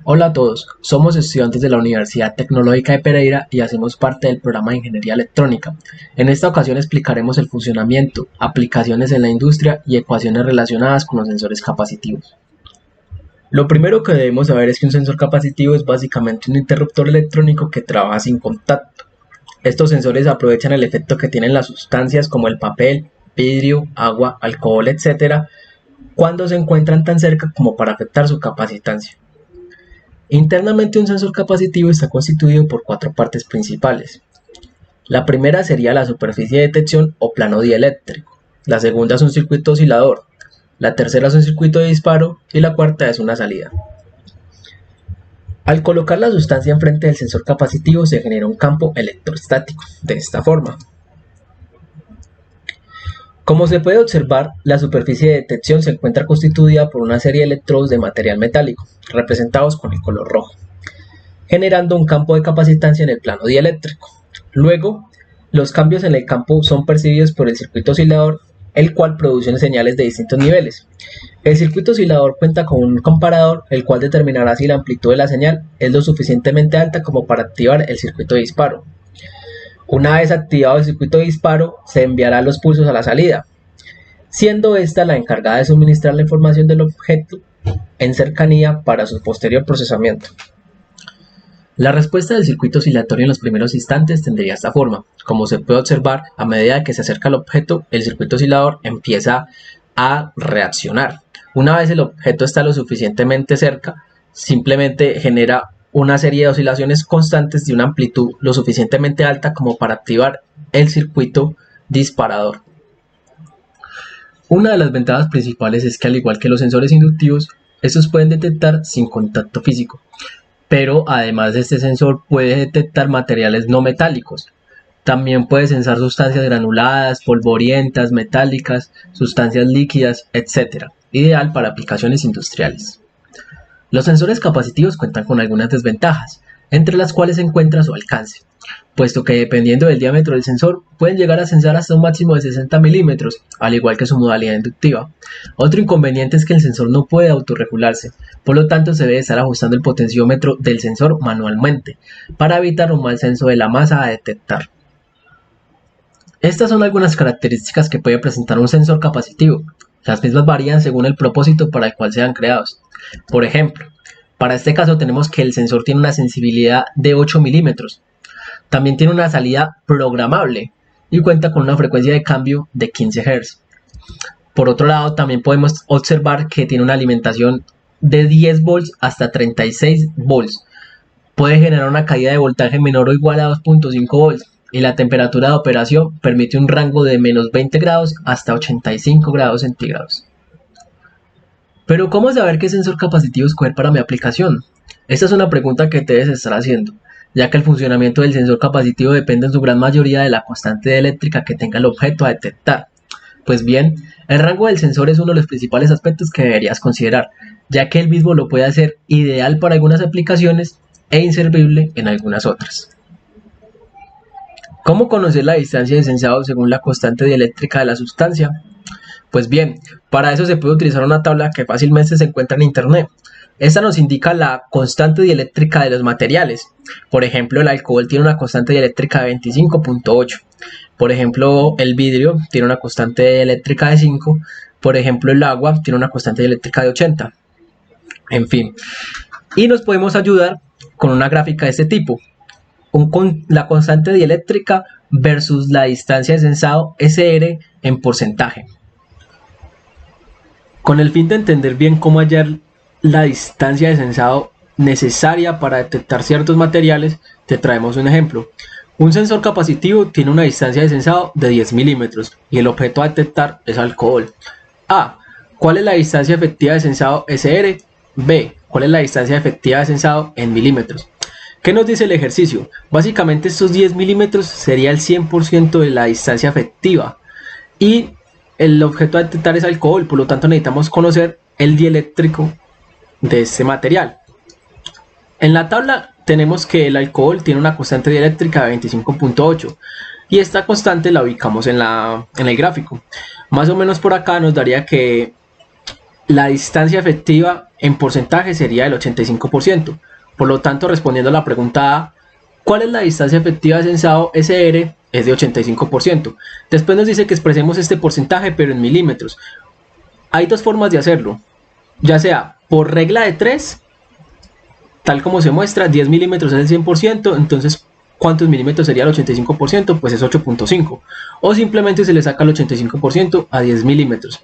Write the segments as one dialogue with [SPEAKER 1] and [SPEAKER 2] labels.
[SPEAKER 1] Hola a todos, somos estudiantes de la Universidad Tecnológica de Pereira y hacemos parte del programa de Ingeniería Electrónica. En esta ocasión explicaremos el funcionamiento, aplicaciones en la industria y ecuaciones relacionadas con los sensores capacitivos. Lo primero que debemos saber es que un sensor capacitivo es básicamente un interruptor electrónico que trabaja sin contacto. Estos sensores aprovechan el efecto que tienen las sustancias como el papel, vidrio, agua, alcohol, etc., cuando se encuentran tan cerca como para afectar su capacitancia. Internamente un sensor capacitivo está constituido por cuatro partes principales. La primera sería la superficie de detección o plano dieléctrico, la segunda es un circuito oscilador, la tercera es un circuito de disparo y la cuarta es una salida. Al colocar la sustancia enfrente del sensor capacitivo se genera un campo electrostático, de esta forma. Como se puede observar, la superficie de detección se encuentra constituida por una serie de electrodos de material metálico, representados con el color rojo, generando un campo de capacitancia en el plano dieléctrico. Luego, los cambios en el campo son percibidos por el circuito oscilador, el cual produce señales de distintos niveles. El circuito oscilador cuenta con un comparador, el cual determinará si la amplitud de la señal es lo suficientemente alta como para activar el circuito de disparo. Una vez activado el circuito de disparo, se enviará los pulsos a la salida, siendo esta la encargada de suministrar la información del objeto en cercanía para su posterior procesamiento. La respuesta del circuito oscilatorio en los primeros instantes tendría esta forma. Como se puede observar, a medida que se acerca al objeto, el circuito oscilador empieza a reaccionar. Una vez el objeto está lo suficientemente cerca, simplemente genera una serie de oscilaciones constantes de una amplitud lo suficientemente alta como para activar el circuito disparador. Una de las ventajas principales es que, al igual que los sensores inductivos, estos pueden detectar sin contacto físico, pero además de este sensor puede detectar materiales no metálicos. También puede sensar sustancias granuladas, polvorientas, metálicas, sustancias líquidas, etc., ideal para aplicaciones industriales. Los sensores capacitivos cuentan con algunas desventajas, entre las cuales se encuentra su alcance, puesto que dependiendo del diámetro del sensor pueden llegar a sensar hasta un máximo de 60 milímetros, al igual que su modalidad inductiva. Otro inconveniente es que el sensor no puede autorregularse, por lo tanto se debe estar ajustando el potenciómetro del sensor manualmente, para evitar un mal censo de la masa a detectar. Estas son algunas características que puede presentar un sensor capacitivo. Las mismas varían según el propósito para el cual sean creados. Por ejemplo, para este caso tenemos que el sensor tiene una sensibilidad de 8 milímetros. También tiene una salida programable y cuenta con una frecuencia de cambio de 15 Hz. Por otro lado, también podemos observar que tiene una alimentación de 10 volts hasta 36 volts. Puede generar una caída de voltaje menor o igual a 2.5 volts. Y la temperatura de operación permite un rango de menos 20 grados hasta 85 grados centígrados. Pero ¿cómo saber qué sensor capacitivo escoger para mi aplicación? Esta es una pregunta que te debes estar haciendo, ya que el funcionamiento del sensor capacitivo depende en su gran mayoría de la constante eléctrica que tenga el objeto a detectar. Pues bien, el rango del sensor es uno de los principales aspectos que deberías considerar, ya que el mismo lo puede hacer ideal para algunas aplicaciones e inservible en algunas otras. ¿Cómo conocer la distancia de sensado según la constante dieléctrica de la sustancia? Pues bien, para eso se puede utilizar una tabla que fácilmente se encuentra en internet. Esta nos indica la constante dieléctrica de los materiales. Por ejemplo, el alcohol tiene una constante dieléctrica de 25.8. Por ejemplo, el vidrio tiene una constante dieléctrica de 5. Por ejemplo, el agua tiene una constante dieléctrica de 80. En fin. Y nos podemos ayudar con una gráfica de este tipo. La constante dieléctrica versus la distancia de sensado SR en porcentaje. Con el fin de entender bien cómo hallar la distancia de sensado necesaria para detectar ciertos materiales, te traemos un ejemplo. Un sensor capacitivo tiene una distancia de sensado de 10 milímetros y el objeto a detectar es alcohol. A. ¿Cuál es la distancia efectiva de sensado SR? B. ¿Cuál es la distancia efectiva de sensado en milímetros? ¿Qué nos dice el ejercicio? Básicamente estos 10 milímetros sería el 100% de la distancia efectiva y el objeto a detectar es alcohol, por lo tanto necesitamos conocer el dieléctrico de este material. En la tabla tenemos que el alcohol tiene una constante dieléctrica de 25.8 y esta constante la ubicamos en el gráfico. Más o menos por acá nos daría que la distancia efectiva en porcentaje sería del 85%. Por lo tanto, respondiendo a la pregunta A, ¿cuál es la distancia efectiva de sensado? SR es de 85%. Después nos dice que expresemos este porcentaje, pero en milímetros. Hay dos formas de hacerlo, ya sea por regla de 3, tal como se muestra, 10 milímetros es el 100%, entonces ¿cuántos milímetros sería el 85%? Pues es 8.5. O simplemente se le saca el 85% a 10 milímetros.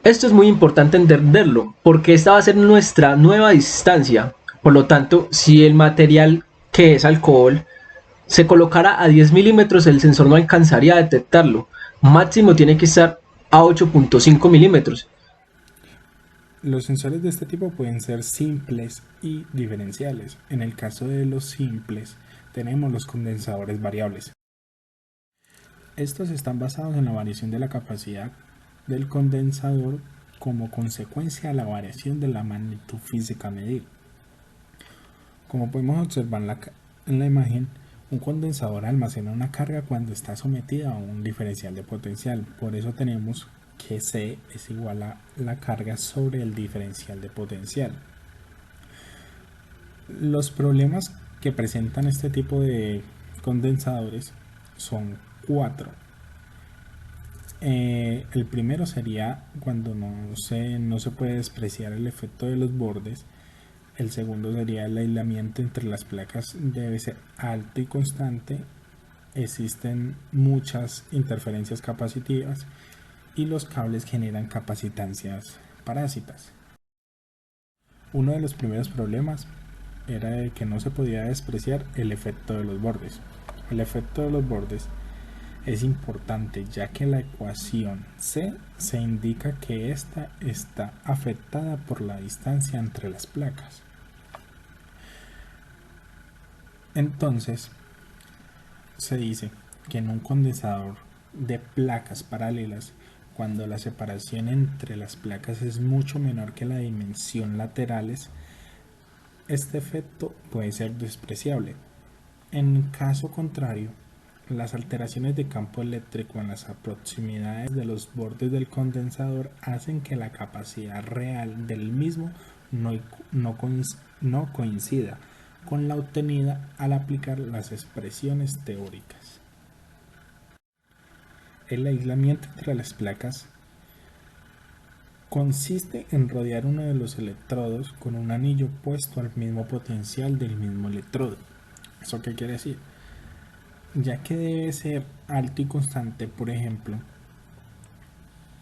[SPEAKER 1] Esto es muy importante entenderlo, porque esta va a ser nuestra nueva distancia. Por lo tanto, si el material que es alcohol se colocara a 10 milímetros, el sensor no alcanzaría a detectarlo. Máximo tiene que estar a 8.5 milímetros.
[SPEAKER 2] Los sensores de este tipo pueden ser simples y diferenciales. En el caso de los simples, tenemos los condensadores variables. Estos están basados en la variación de la capacidad del condensador como consecuencia de la variación de la magnitud física a medir. Como podemos observar en la imagen, un condensador almacena una carga cuando está sometida a un diferencial de potencial. Por eso tenemos que C es igual a la carga sobre el diferencial de potencial. Los problemas que presentan este tipo de condensadores son cuatro. El primero sería cuando no se puede despreciar el efecto de los bordes. El segundo sería el aislamiento entre las placas debe ser alto y constante. Existen muchas interferencias capacitivas y los cables generan capacitancias parásitas. Uno de los primeros problemas era de que no se podía despreciar el efecto de los bordes. El efecto de los bordes es importante ya que la ecuación C se indica que ésta está afectada por la distancia entre las placas. Entonces, se dice que en un condensador de placas paralelas, cuando la separación entre las placas es mucho menor que la dimensión laterales, este efecto puede ser despreciable. En caso contrario, las alteraciones de campo eléctrico en las proximidades de los bordes del condensador hacen que la capacidad real del mismo no coincida con la obtenida al aplicar las expresiones teóricas. El aislamiento entre las placas consiste en rodear uno de los electrodos con un anillo puesto al mismo potencial del mismo electrodo. ¿Eso qué quiere decir? Ya que debe ser alto y constante, por ejemplo,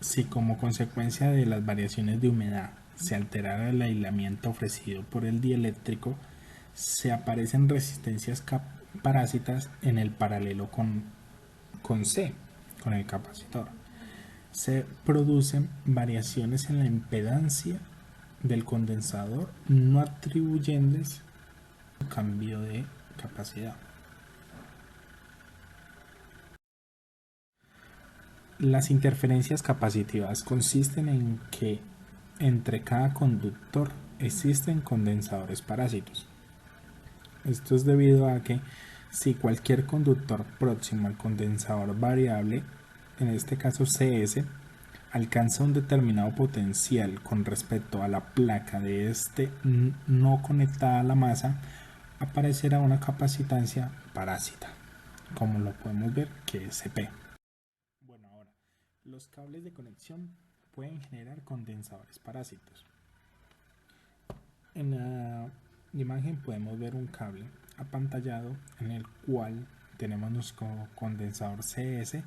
[SPEAKER 2] si como consecuencia de las variaciones de humedad se alterara el aislamiento ofrecido por el dieléctrico, se aparecen resistencias parásitas en el paralelo con C, con el capacitor. Se producen variaciones en la impedancia del condensador no atribuyéndoles un cambio de capacidad. Las interferencias capacitivas consisten en que entre cada conductor existen condensadores parásitos. Esto es debido a que si cualquier conductor próximo al condensador variable, en este caso CS, alcanza un determinado potencial con respecto a la placa de este no conectada a la masa, aparecerá una capacitancia parásita, como lo podemos ver que es CP. Bueno, ahora, los cables de conexión pueden generar condensadores parásitos. En la imagen podemos ver un cable apantallado en el cual tenemos nuestro condensador CS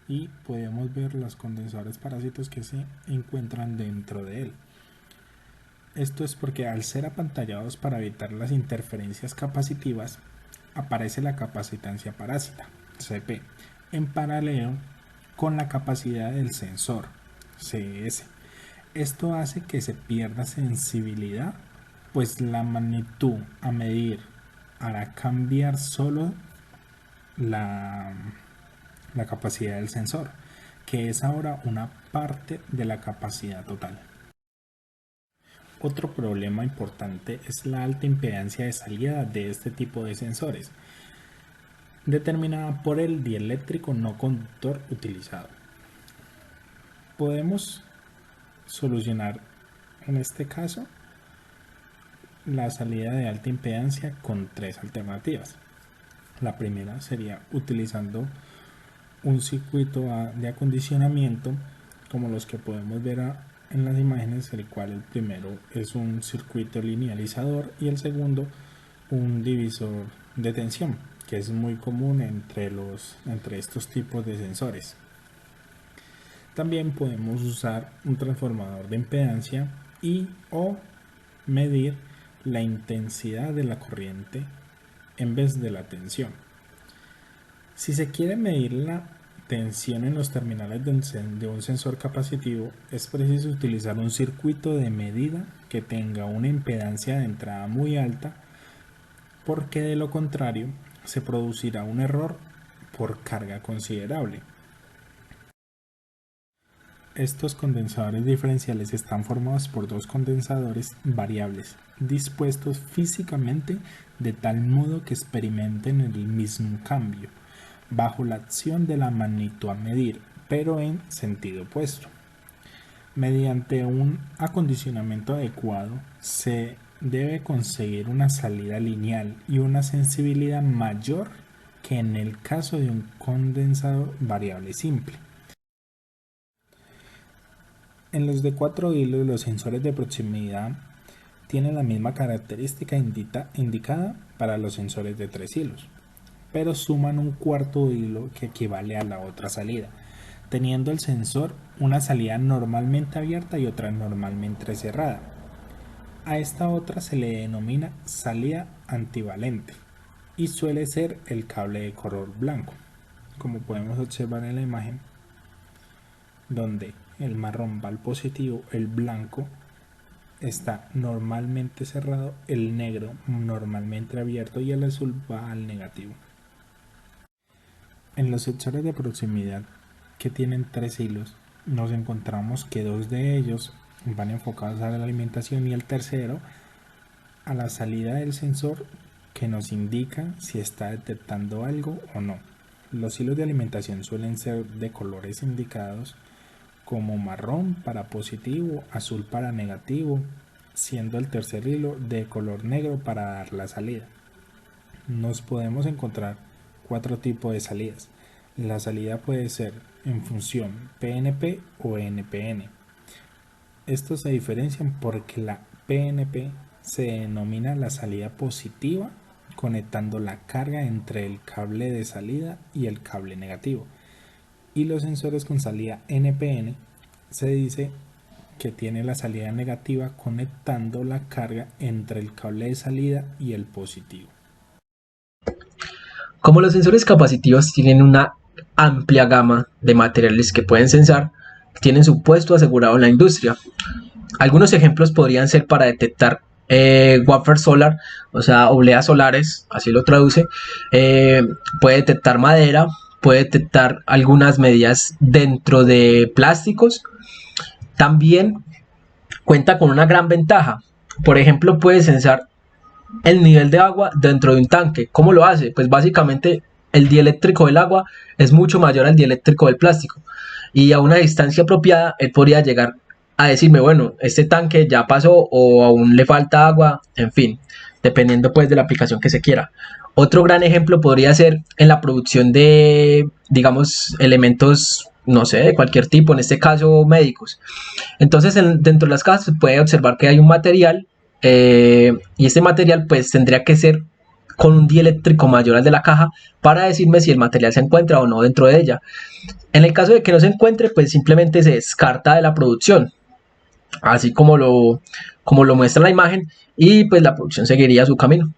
[SPEAKER 2] y podemos ver los condensadores parásitos que se encuentran dentro de él. Esto es porque al ser apantallados para evitar las interferencias capacitivas, aparece la capacitancia parásita, CP, en paralelo con la capacidad del sensor, CS. Esto hace que se pierda sensibilidad, pues la magnitud a medir hará cambiar solo la capacidad del sensor, que es ahora una parte de la capacidad total. Otro problema importante es la alta impedancia de salida de este tipo de sensores, determinada por el dieléctrico no conductor utilizado. Podemos solucionar en este caso la salida de alta impedancia con tres alternativas. La primera sería utilizando un circuito de acondicionamiento como los que podemos ver en las imágenes, el cual el primero es un circuito linealizador y el segundo un divisor de tensión, que es muy común entre estos tipos de sensores. También podemos usar un transformador de impedancia o medir la intensidad de la corriente en vez de la tensión. Si se quiere medir la tensión en los terminales de un sensor capacitivo, es preciso utilizar un circuito de medida que tenga una impedancia de entrada muy alta, porque de lo contrario se producirá un error por carga considerable. Estos condensadores diferenciales están formados por dos condensadores variables, dispuestos físicamente de tal modo que experimenten el mismo cambio, bajo la acción de la magnitud a medir, pero en sentido opuesto. Mediante un acondicionamiento adecuado, se debe conseguir una salida lineal y una sensibilidad mayor que en el caso de un condensador variable simple. En los de 4 hilos, los sensores de proximidad tienen la misma característica indicada para los sensores de 3 hilos, pero suman un cuarto hilo que equivale a la otra salida, teniendo el sensor una salida normalmente abierta y otra normalmente cerrada. A esta otra se le denomina salida antivalente y suele ser el cable de color blanco, como podemos observar en la imagen, donde el marrón va al positivo, el blanco está normalmente cerrado, el negro normalmente abierto y el azul va al negativo. En los sensores de proximidad que tienen 3 hilos, nos encontramos que 2 de ellos van enfocados a la alimentación y el tercero a la salida del sensor, que nos indica si está detectando algo o no. Los hilos de alimentación suelen ser de colores indicados como marrón para positivo, azul para negativo, siendo el tercer hilo de color negro para dar la salida. Nos podemos encontrar 4 tipos de salidas. La salida puede ser en función PNP o NPN. Estos se diferencian porque la PNP se denomina la salida positiva, conectando la carga entre el cable de salida y el cable negativo, y los sensores con salida NPN se dice que tiene la salida negativa conectando la carga entre el cable de salida y el positivo.
[SPEAKER 1] Como los sensores capacitivos tienen una amplia gama de materiales que pueden sensar, tienen su puesto asegurado en la industria. Algunos ejemplos podrían ser para detectar wafer solar, o sea, obleas solares, así lo traduce. Puede detectar madera, puede detectar algunas medidas dentro de plásticos. También cuenta con una gran ventaja. Por ejemplo, puede sensar el nivel de agua dentro de un tanque. ¿Cómo lo hace? Pues básicamente el dieléctrico del agua es mucho mayor al dieléctrico del plástico, y a una distancia apropiada él podría llegar a decirme, bueno, este tanque ya pasó o aún le falta agua, en fin, dependiendo pues de la aplicación que se quiera. Otro gran ejemplo podría ser en la producción de, digamos, elementos, no sé, de cualquier tipo, en este caso médicos. Entonces dentro de las cajas se puede observar que hay un material, y este material pues tendría que ser con un dieléctrico mayor al de la caja para decirme si el material se encuentra o no dentro de ella. En el caso de que no se encuentre, pues simplemente se descarta de la producción, así como lo muestra la imagen, y pues la producción seguiría su camino.